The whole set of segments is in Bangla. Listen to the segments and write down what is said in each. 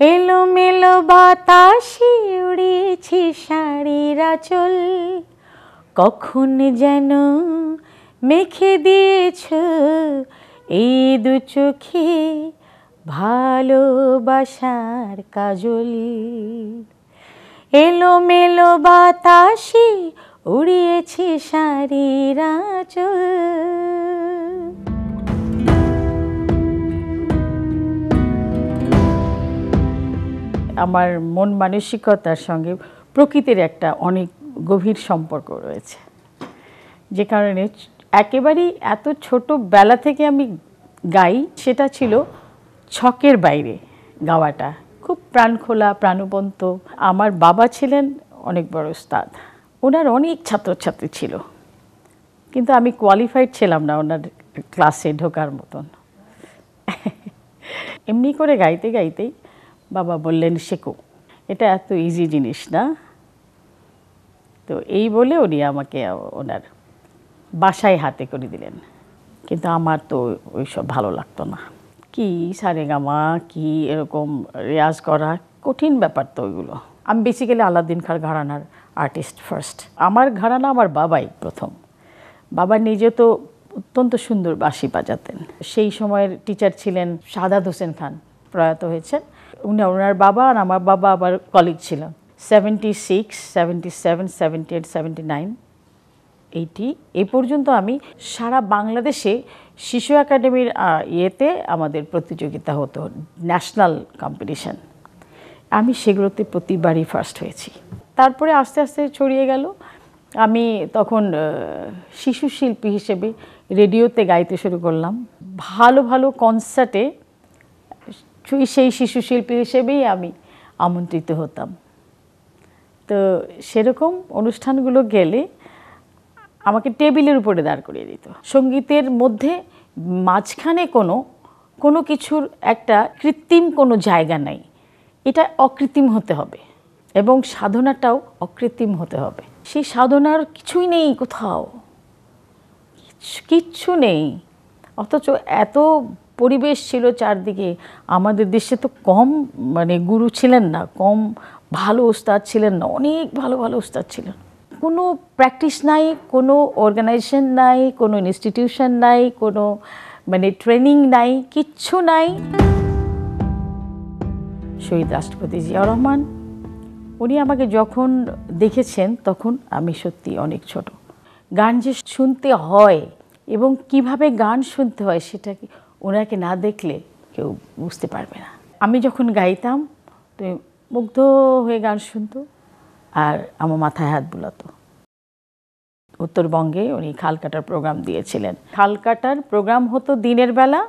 এলোমেলো বাতাসে উড়িয়েছি শাড়ির আঁচল, কখন যেন মেখে দিয়েছ এই দু চোখে ভালোবাসার কাজল। এলোমেলো বাতাসে উড়িয়েছি শাড়ির আঁচল। আমার মন মানসিকতার সঙ্গে প্রকৃতির একটা অনেক গভীর সম্পর্ক রয়েছে, যে কারণে একেবারেই এত ছোটবেলা থেকে আমি গাই, সেটা ছিল ছকের বাইরে গাওয়াটা, খুব প্রাণখোলা প্রাণবন্ত। আমার বাবা ছিলেন অনেক বড় উস্তাদ, ওনার অনেক ছাত্রছাত্রী ছিল, কিন্তু আমি কোয়ালিফাইড ছিলাম না ওনার ক্লাসে ঢোকার মতন। এমনি করে গাইতে গাইতেই বাবা বললেন, শেখো, এটা এত ইজি জিনিস না। তো এই বলে উনি আমাকে ওনার বাসায় হাতে করে দিলেন, কিন্তু আমার তো ওইসব ভালো লাগতো না। কি সারেগামা, কি এরকম রেয়াজ করা, কঠিন ব্যাপার তো ওইগুলো। আমি বেসিক্যালি আলাউদ্দিন খাঁর ঘরানার আর্টিস্ট ফার্স্ট। আমার ঘরানা আমার বাবাই প্রথম। বাবা নিজে তো অত্যন্ত সুন্দর বাঁশি বাজাতেন। সেই সময়ের টিচার ছিলেন সাদাত হোসেন খান, প্রয়াত হয়েছেন। ওনার বাবা আর আমার বাবা আবার কলিগ ছিলেন। 76, 77, 78, 79, 80 এই পর্যন্ত আমি সারা বাংলাদেশে শিশু একাডেমির ইয়েতে আমাদের প্রতিযোগিতা হতো, ন্যাশনাল কম্পিটিশন। আমি সেগুলোতে প্রতিবারই ফার্স্ট হয়েছি। তারপরে আস্তে আস্তে ছড়িয়ে গেল। আমি তখন শিশু শিল্পী হিসেবে রেডিওতে গাইতে শুরু করলাম। ভালো ভালো কনসার্টে সেই শিশু শিল্পী হিসেবেই আমি আমন্ত্রিত হতাম। তো সেরকম অনুষ্ঠানগুলো গেলে আমাকে টেবিলের উপরে দাঁড় করিয়ে দিত। সঙ্গীতের মধ্যে মাঝখানে কোনো কিছুর একটা কৃত্রিম কোনো জায়গা নাই, এটা অকৃত্রিম হতে হবে এবং সাধনাটাও অকৃত্রিম হতে হবে। সেই সাধনার কিছুই নেই কোথাও, কিচ্ছু নেই। অথচ এত পরিবেশ ছিল চারদিকে। আমাদের দেশে তো কম গুরু ছিলেন না, কম ভালো ওস্তাদ ছিলেন না, অনেক ভালো ভালো ওস্তাদ ছিলেন। কোনো প্র্যাকটিস নাই, কোনো অর্গানাইজেশন নাই, কোনো ইনস্টিটিউশন নাই, কোনো ট্রেনিং নাই, কিচ্ছু নাই। শহীদ রাষ্ট্রপতি জিয়াউর রহমান, উনি আমাকে যখন দেখেছেন তখন আমি সত্যি অনেক ছোট। গান যে শুনতে হয় এবং কিভাবে গান শুনতে হয় সেটা কি ওনাকে না দেখলে কেউ বুঝতে পারবে না। আমি যখন গাইতাম তো মুগ্ধ হয়ে গান শুনতো আর আমার মাথায় হাত বুলাতো। উত্তরবঙ্গে উনি খাল কাটার প্রোগ্রাম দিয়েছিলেন। খাল কাটার প্রোগ্রাম হতো দিনের বেলা,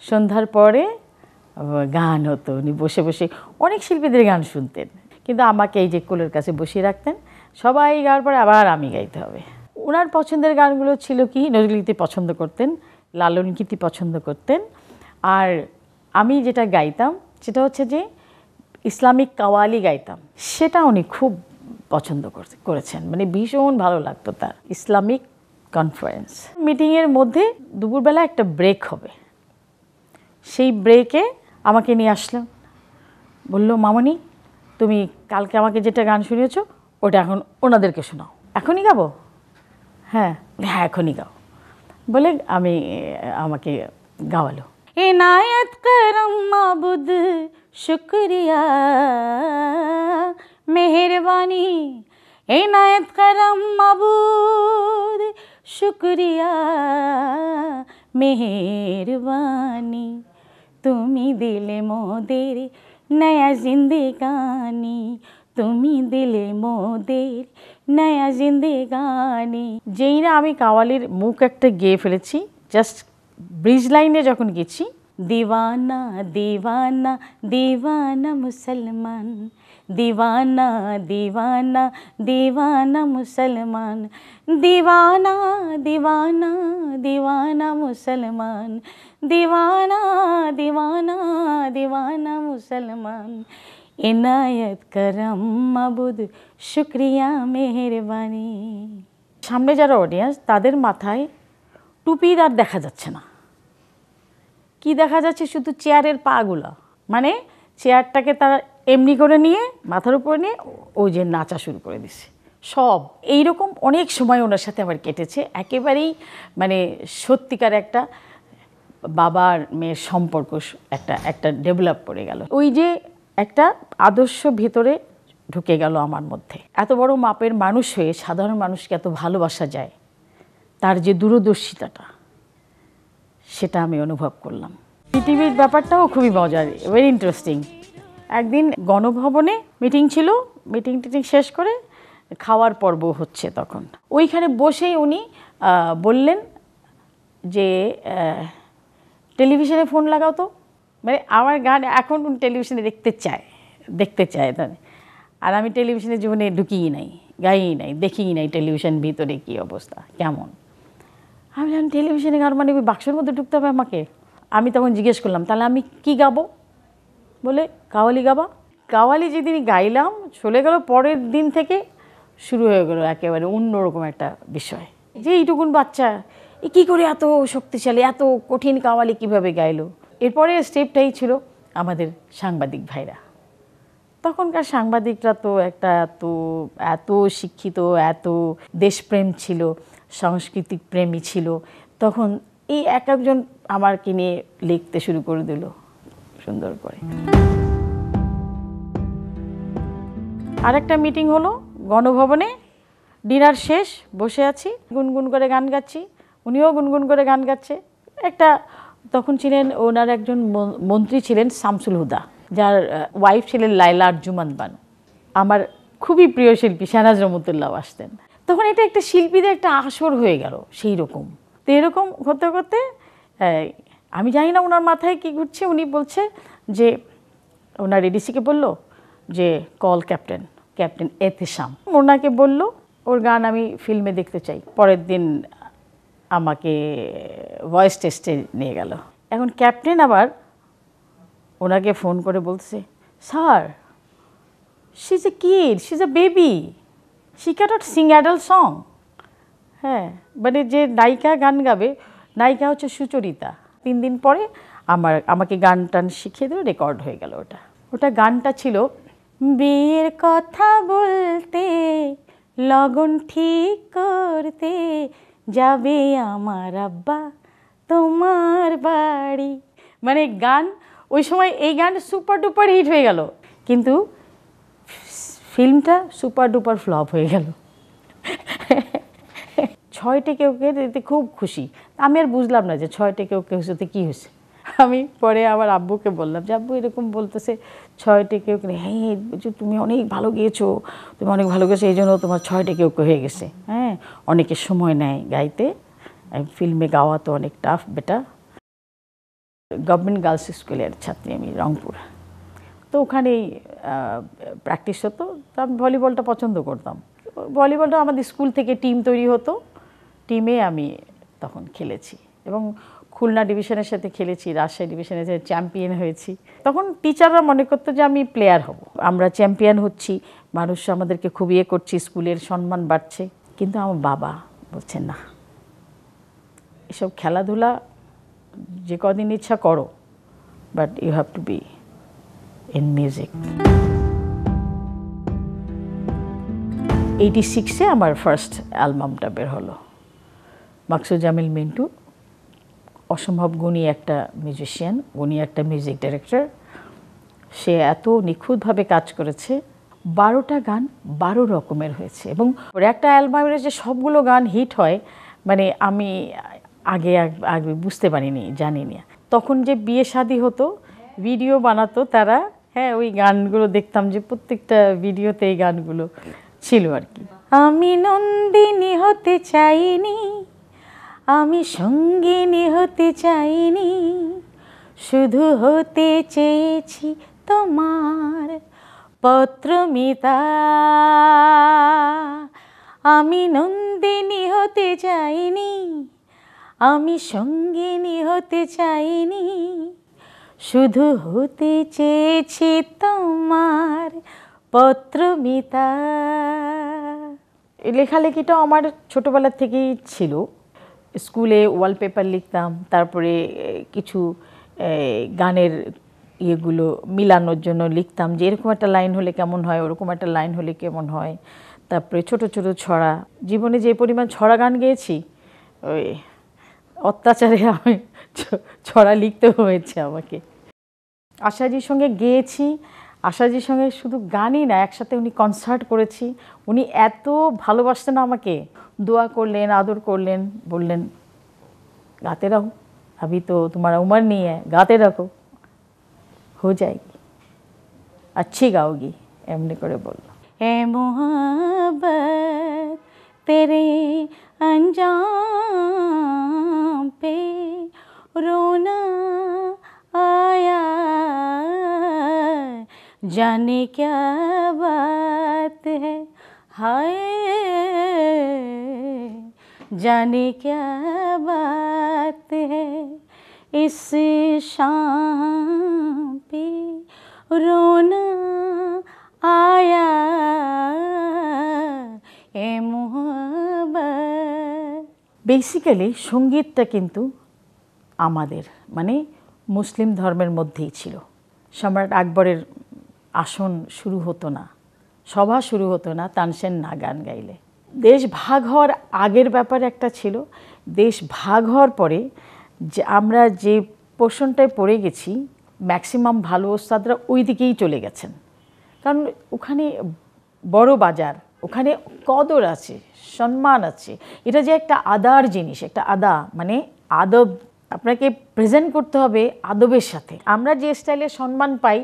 সন্ধ্যার পরে গান হতো। উনি বসে বসে অনেক শিল্পীদের গান শুনতেন, কিন্তু আমাকে এই যে কোলের কাছে বসিয়ে রাখতেন। সবাই গাওয়ার পরে আবার আমি গাইতে হবে। ওনার পছন্দের গানগুলো ছিল কি, নজরুলগীতি পছন্দ করতেন, লালন গীতি পছন্দ করতেন। আর আমি যেটা গাইতাম সেটা হচ্ছে যে ইসলামিক কাওয়ালি গাইতাম, সেটা উনি খুব পছন্দ করেছেন, ভীষণ ভালো লাগতো তার। ইসলামিক কনফারেন্স মিটিংয়ের মধ্যে দুপুরবেলা একটা ব্রেক হবে, সেই ব্রেকে আমাকে নিয়ে আসলো, বললো, মামনি তুমি কালকে আমাকে যেটা গান শুনিয়েছো ওটা এখন ওনাদেরকে শোনাও। এখনই গাবো? হ্যাঁ হ্যাঁ এখনই গাও বলে আমাকে গাওয়ালো। इनायत करम माबुद शुक्रिया मेहरबानी, इनायत करम माबुद शुक्रिया मेहरबानी, तुमी दिले मोदेर नया जिंदगानी, तुमी दिले मोदेर नया जिंदगानी। যেই না আমি কাওয়ালির মুখ একটা গেয়ে ফেলেছি, জাস্ট ব্রিজ লাইনে যখন গেছি, দিওয়ানা দিওয়ানা দিওয়ানা মুসলমান, দিওয়ানা দিওয়ানা দিওয়ানা মুসলমান, দিওয়ানা দিওয়ানা দিওয়ানা মুসলমান, দিওয়ানা দিওয়ানা দিওয়ানা মুসলমান, ইনায়ত করম মাবুদ শুক্রিয়া মেহেরবানি। সামনে যারা অডিয়েন্স, তাদের মাথায় টুপির আর দেখা যাচ্ছে না, কি দেখা যাচ্ছে শুধু চেয়ারের পাগুলো। চেয়ারটাকে তারা এমনি করে নিয়ে মাথার উপরে নিয়ে ওই যে নাচা শুরু করে দিছে সব। এইরকম অনেক সময় ওনার সাথে আমার কেটেছে, একেবারেই মানে সত্যিকার একটা বাবার মেয়ের সম্পর্ক একটা একটা ডেভেলপ করে গেল। ওই যে একটা আদর্শ ভেতরে ঢুকে গেল আমার মধ্যে। এত বড় মাপের মানুষ হয়ে সাধারণ মানুষকে এত ভালোবাসা যায়, তার যে দূরদর্শিতাটা সেটা আমি অনুভব করলাম। পৃথিবীর ব্যাপারটাও খুবই মজার, ভেরি ইন্টারেস্টিং। একদিন গণভবনে মিটিং ছিল, মিটিং টিটিং শেষ করে খাওয়ার পর্ব হচ্ছে, তখন ওইখানে বসেই উনি বললেন যে টেলিভিশনে ফোন লাগাও তো। মানে আমার গান এখন টেলিভিশনে দেখতে চায় তাই। আর আমি টেলিভিশনে জীবনে ঢুকিই নাই, গাইই নাই, দেখিই নাই টেলিভিশন ভিতরে কী অবস্থা কেমন। আমি জানি টেলিভিশনে গান মানে বাক্সের মধ্যে ঢুকতে হবে আমাকে। আমি তখন জিজ্ঞেস করলাম তাহলে আমি কি গাবো, বলে কাওয়ালি গাবা। কাওয়ালি যেদিন গাইলাম চলে গেল, পরের দিন থেকে শুরু হয়ে গেল একেবারে অন্যরকম একটা বিষয়, যে এইটুকুন বাচ্চা এ কী করে এত শক্তিশালী এত কঠিন কাওয়ালি কীভাবে গাইলো। এরপরে স্টেপটাই ছিল আমাদের সাংবাদিক ভাইরা। তখনকার সাংবাদিকরা তো একটা এত শিক্ষিত, এত দেশপ্রেম ছিল, সাংস্কৃতিক প্রেমী ছিল। তখন এই এক একজন আমাকে নিয়ে লিখতে শুরু করে দিল সুন্দর করে। আরেকটা মিটিং হলো গণভবনে, ডিনার শেষ, বসে আছি, গুনগুন করে গান গাচ্ছি, উনিও গুনগুন করে গান গাচ্ছে। একটা তখন ছিলেন ওনার একজন মন্ত্রী ছিলেন শামসুল হুদা, যার ওয়াইফ ছিলেন লাইলা আরজুমান বানু। আমার খুবই প্রিয় শিল্পী শাহনাজ রহমতুল্লাহ আসতেন। তখন এটা একটা শিল্পীদের একটা আসর হয়ে গেল সেই রকম। তো এরকম করতে করতে আমি জানি না ওনার মাথায় কী ঘুরছে, উনি বলছে যে ওনার এডিসিকে বলল যে কল ক্যাপ্টেন এহতেশাম, ওনাকে বলল ওর গান আমি ফিল্মে দেখতে চাই। পরের দিন আমাকে ভয়েস টেস্টে নিয়ে গেল। এখন ক্যাপ্টেন আবার ওনাকে ফোন করে বলছে, sir she is a kid, she is a baby, she can't sing adult song. হ্যাঁ, মানে যে নায়িকা গান গাবে, নায়িকা হচ্ছে সুচরিতা। 3 দিন পরে আমাকে গান টান শিখিয়ে দিল, রেকর্ড হয়ে গেল। ওটা গানটা ছিল, বিয়ের কথা বলতে লগন ঠিক করতে যাবে আমার আব্বা তোমার বাড়ি। মানে গান ওই সময় এই গান সুপার ডুপার হিট হয়ে গেল, কিন্তু ফিল্মটা সুপার ডুপার ফ্লপ হয়ে গেল। 6 কেউ এতে খুব খুশি। আমি আর বুঝলাম না যে 6 কেউ হতে কী হয়েছে। আমি পরে আবার আব্বুকে বললাম যে আব্বু এরকম বলতেছে 6 কেউ, হ্যাঁ তুমি অনেক ভালো গিয়েছো, তুমি অনেক ভালো গেছো, এই জন্য তোমার 6 কেউ হয়ে গেছে। হ্যাঁ, অনেকের সময় নেয় গাইতে, ফিল্মে গাওয়া তো অনেক টাফ বেটা। গভর্নমেন্ট গার্লস স্কুলের ছাত্রী আমি, রংপুর। তো ওখানেই প্র্যাকটিস হতো। তো আমি ভলিবলটা পছন্দ করতাম। ভলিবলটা আমাদের স্কুল থেকে টিম তৈরি হতো, টিমে আমি তখন খেলেছি এবং খুলনা ডিভিশনের সাথে খেলেছি, রাজশাহী ডিভিশনের সাথে চ্যাম্পিয়ন হয়েছি। তখন টিচাররা মনে করতো যে আমি প্লেয়ার হব, আমরা চ্যাম্পিয়ন হচ্ছি, মানুষ আমাদেরকে খুব ইয়ে করছি, স্কুলের সম্মান বাড়ছে। কিন্তু আমার বাবা বলছেন না, এসব খেলাধুলা যে কদিন ইচ্ছা করো, but you have to be in music. 86-এ আমার ফার্স্ট অ্যালবামটা বের হলো। মাকসুদ জামিল মিন্টু অসম্ভব গুণী একটা মিউজিশিয়ান, উনি একটা মিউজিক ডাইরেক্টর। সে এত নিখুঁতভাবে কাজ করেছে, 12টা গান 12 রকমের হয়েছে। এবং একটা অ্যালবামের যে সবগুলো গান হিট হয়, মানে আমি আগে বুঝতে পারিনি, জানি না। তখন যে বিয়ে শাদী হতো, ভিডিও বানাতো তারা, হ্যাঁ ওই গানগুলো দেখতাম যে প্রত্যেকটা ভিডিওতে এই গানগুলো ছিল আর কি। আমি নন্দিনী হতে চাইনি, আমি সঙ্গিনী হতে চাইনি, শুধু হতে চেয়েছি তোমার পত্রমিতা। আমি নন্দিনী হতে চাইনি, আমি সঙ্গিনী হতে চাইনি, শুধু হতে চেয়েছি তোমার পত্রমিতা। এই লেখালেখিটাও আমার ছোটোবেলার থেকেই ছিল। স্কুলে ওয়ালপেপার লিখতাম, তারপরে কিছু গানের ইয়েগুলো মিলানোর জন্য লিখতাম যে এরকম একটা লাইন হলে কেমন হয়, ওরকম একটা লাইন হলে কেমন হয়। তারপরে ছোট ছোট ছড়া, জীবনে যে পরিমাণ ছড়া গান গেয়েছি, ওই অত্যাচারে আমি ছড়া লিখতে হয়েছে আমাকে। আশাজির সঙ্গে গেয়েছি, আশাজির সঙ্গে শুধু গানই না, একসাথে উনি কনসার্ট করেছি। উনি এত ভালোবাসতেন আমাকে, দোয়া করলেন, আদর করলেন, বললেন গাতে রাখো, अभी तो तुम्हारा उम्र नहीं है, गाते रखो, हो जाएगी, अच्छी गाओगी, एमने करे बोलो। ए मोहब्बत तेरे अंजाम पे रोना आया, जाने क्या बात है, हाय जाने क्या बात है, इस शाम पे रोना आया, ए मोहब्बत। বেসিক্যালি সঙ্গীতটা কিন্তু আমাদের মানে মুসলিম ধর্মের মধ্যেই ছিল। সম্রাট আকবরের আসন শুরু হতো না, সভা শুরু হতো না তানসেন না গান গাইলে। দেশ ভাগ হওয়ার আগের ব্যাপারে একটা ছিল, দেশ ভাগ হওয়ার পরে যে আমরা যে পোর্শনটায় পড়ে গেছি, ম্যাক্সিমাম ভালো ওস্তাদরা ওই দিকেই চলে গেছেন। কারণ ওখানে বড় বাজার, ওখানে কদর আছে, সম্মান আছে। এটা যে একটা আদার জিনিস, একটা আদা মানে আদব, আপনাকে প্রেজেন্ট করতে হবে আদবের সাথে। আমরা যে স্টাইলে সম্মান পাই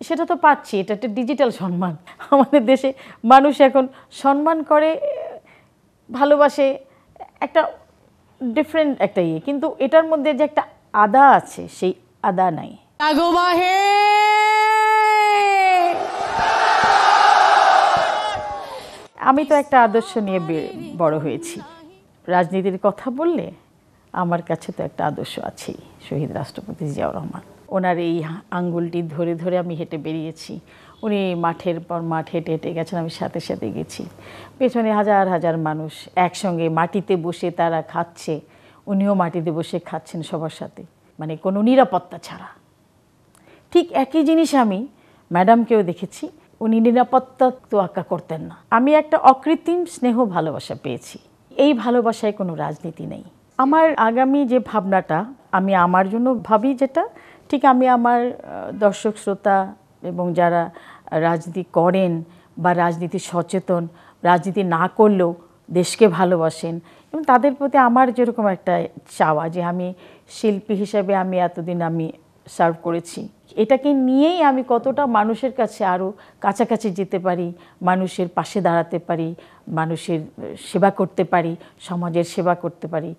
সেটা তো পাচ্ছি, এটা একটা ডিজিটাল সম্মান। আমাদের দেশে মানুষ এখন সম্মান করে, ভালোবাসে, একটা ডিফারেন্ট একটা ইয়ে, কিন্তু এটার মধ্যে যে একটা আদা আছে সেই আদা নাই। আমি তো একটা আদর্শ নিয়ে বড় হয়েছি। রাজনীতির কথা বললে আমার কাছে তো একটা আদর্শ আছেই, শহীদ রাষ্ট্রপতি জিয়াউর রহমান। ওনার এই আঙ্গুলটি ধরে ধরে আমি হেঁটে বেরিয়েছি। উনি মাঠের পর মাঠ হেঁটে হেঁটে গেছেন, আমি সাথে সাথে গেছি। পেছনে হাজার হাজার মানুষ একসঙ্গে মাটিতে বসে তারা খাচ্ছে, উনিও মাটিতে বসে খাচ্ছেন সবার সাথে, মানে কোনো নিরাপত্তা ছাড়া। ঠিক একই জিনিস আমি ম্যাডামকেও দেখেছি, উনি নিরাপত্তা তোয়াক্কা করতেন না। আমি একটা অকৃত্রিম স্নেহ ভালোবাসা পেয়েছি। এই ভালোবাসায় কোনো রাজনীতি নেই। আমার আগামী যে ভাবনাটা আমি আমার জন্য ভাবি, যেটা ঠিক আমি আমার দর্শক শ্রোতা এবং যারা রাজনীতি করেন বা রাজনীতি সচেতন, রাজনীতি না করলেও দেশকে ভালোবাসেন, এবং তাদের প্রতি আমার যেরকম একটা চাওয়া যে আমি শিল্পী হিসাবে আমি এতদিন আমি সার্ভ করেছি, এটাকে নিয়েই আমি কতটা মানুষের কাছে আরও কাছাকাছি যেতে পারি, মানুষের পাশে দাঁড়াতে পারি, মানুষের সেবা করতে পারি, সমাজের সেবা করতে পারি।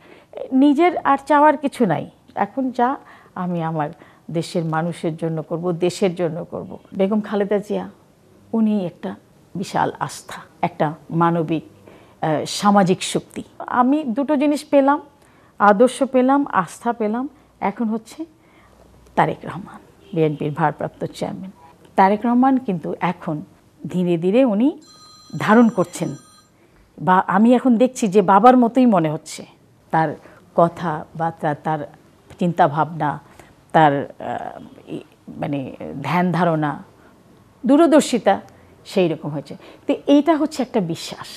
নিজের আর চাওয়ার কিছু নাই। এখন যা আমি আমার দেশের মানুষের জন্য করব, দেশের জন্য করব। বেগম খালেদা জিয়া উনি একটা বিশাল আস্থা, একটা মানবিক সামাজিক শক্তি। আমি দুটো জিনিস পেলাম, আদর্শ পেলাম, আস্থা পেলাম। এখন হচ্ছে তারেক রহমান, বিএনপির ভারপ্রাপ্ত চেয়ারম্যান। তারেক রহমান কিন্তু এখন ধীরে ধীরে উনি ধারণ করছেন, বা আমি এখন দেখছি যে বাবার মতোই মনে হচ্ছে। তার কথা বা তার চিন্তা ভাবনা, তার মানে ধ্যান ধারণা, দূরদর্শিতা সেই রকম হয়েছে। তো এইটা হচ্ছে একটা বিশ্বাস।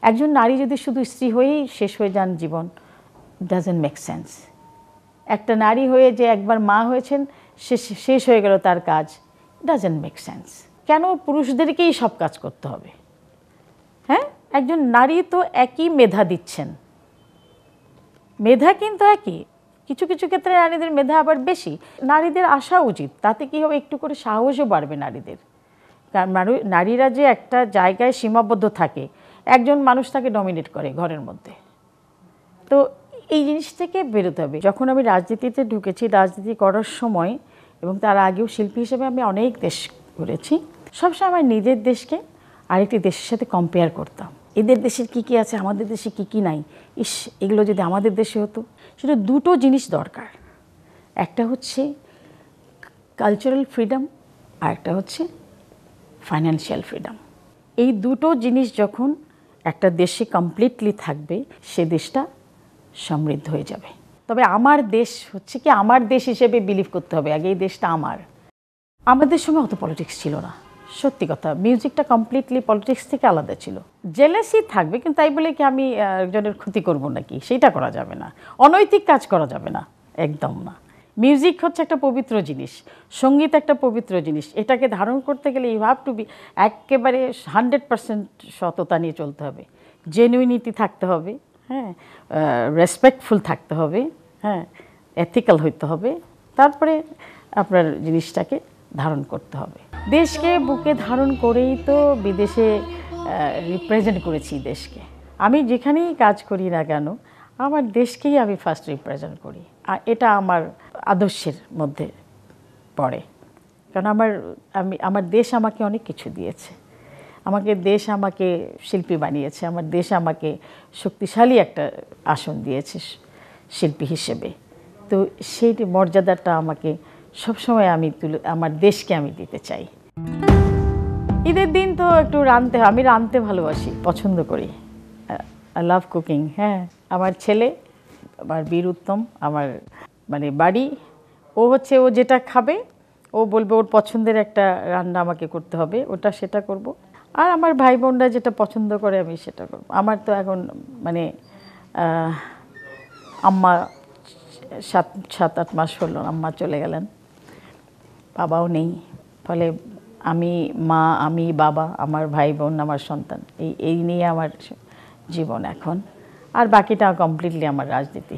একজন নারী যদি শুধু স্ত্রী হয়েই শেষ হয়ে যান জীবন, ডাজন্ট মেক সেন্স। একটা নারী হয়ে যে একবার মা হয়েছেন শেষ হয়ে গেল তার কাজ, ডাজন্ট মেক সেন্স। কেন পুরুষদেরকেই সব কাজ করতে হবে? হ্যাঁ, একজন নারী তো একই মেধা দিচ্ছেন, মেধা কিন্তু একই। কিছু কিছু ক্ষেত্রে নারীদের মেধা আবার বেশি। নারীদের আসা উচিত, তাতে কী হবে, একটু করে সাহসও বাড়বে নারীদের। কারণ নারীরা যে একটা জায়গায় সীমাবদ্ধ থাকে, একজন মানুষ তাকে ডমিনেট করে ঘরের মধ্যে। তো এই জিনিস থেকে বেরোতে হবে। যখন আমি রাজনীতিতে ঢুকেছি, রাজনীতি করার সময় এবং তার আগেও শিল্পী হিসেবে আমি অনেক দেশ ঘুরেছি, সবসময় আমার নিজের দেশকে আরেকটি দেশের সাথে কম্পেয়ার করতাম। এদের দেশের কী কী আছে, আমাদের দেশে কী কী নাই, ইস এগুলো যদি আমাদের দেশে হতো। সেটা দুটো জিনিস দরকার, একটা হচ্ছে কালচারাল ফ্রিডম আর একটা হচ্ছে ফাইন্যান্সিয়াল ফ্রিডম। এই দুটো জিনিস যখন একটা দেশে কমপ্লিটলি থাকবে, সে দেশটা সমৃদ্ধ হয়ে যাবে। তবে আমার দেশ হচ্ছে কি, আমার দেশ হিসেবে বিলিভ করতে হবে আগে, এই দেশটা আমার। আমাদের সময় অত পলিটিক্স ছিল না, সত্যি কথা। মিউজিকটা কমপ্লিটলি পলিটিক্স থেকে আলাদা ছিল। জেলাসি থাকবে, কিন্তু তাই বলে কি আমি একজনের ক্ষতি করব নাকি, সেটা করা যাবে না। অনৈতিক কাজ করা যাবে না, একদম না। মিউজিক হচ্ছে একটা পবিত্র জিনিস, সঙ্গীত একটা পবিত্র জিনিস। এটাকে ধারণ করতে গেলে ইউ হ্যাভ টু বি একেবারে 100% সততা নিয়ে চলতে হবে, জেনুইনিটি থাকতে হবে, হ্যাঁ, রেসপেক্টফুল থাকতে হবে, হ্যাঁ, এথিক্যাল হইতে হবে, তারপরে আপনার জিনিসটাকে ধারণ করতে হবে। দেশকে বুকে ধারণ করেই তো বিদেশে রিপ্রেজেন্ট করেছি দেশকে। আমি যেখানেই কাজ করি না কেন, আমার দেশকেই আমি ফার্স্ট রিপ্রেজেন্ট করি, আর এটা আমার আদর্শের মধ্যে পড়ে। কারণ আমার দেশ আমাকে অনেক কিছু দিয়েছে। দেশ আমাকে শিল্পী বানিয়েছে, আমার দেশ আমাকে শক্তিশালী একটা আসন দিয়েছে শিল্পী হিসেবে। তো সেই মর্যাদাটা আমাকে সবসময় আমার দেশকে আমি দিতে চাই। ঈদের দিন তো একটু আমি রাঁধতে ভালোবাসি, পছন্দ করি। I love cooking. হ্যাঁ, আমার ছেলে, আমার বীর উত্তম, আমার বাড়ি, ও যেটা খাবে, ও বলবে ওর পছন্দের একটা রান্না আমাকে করতে হবে, সেটা করব। আর আমার ভাই বোনরা যেটা পছন্দ করে আমি সেটা করব। আমার তো এখন আম্মা 7-8 মাস হলো আম্মা চলে গেলেন, বাবাও নেই। ফলে আমি বাবা, আমার ভাই বোন, আমার সন্তান, এই নিয়ে আমার জীবন এখন। আর বাকিটা কমপ্লিটলি আমার রাজনীতি।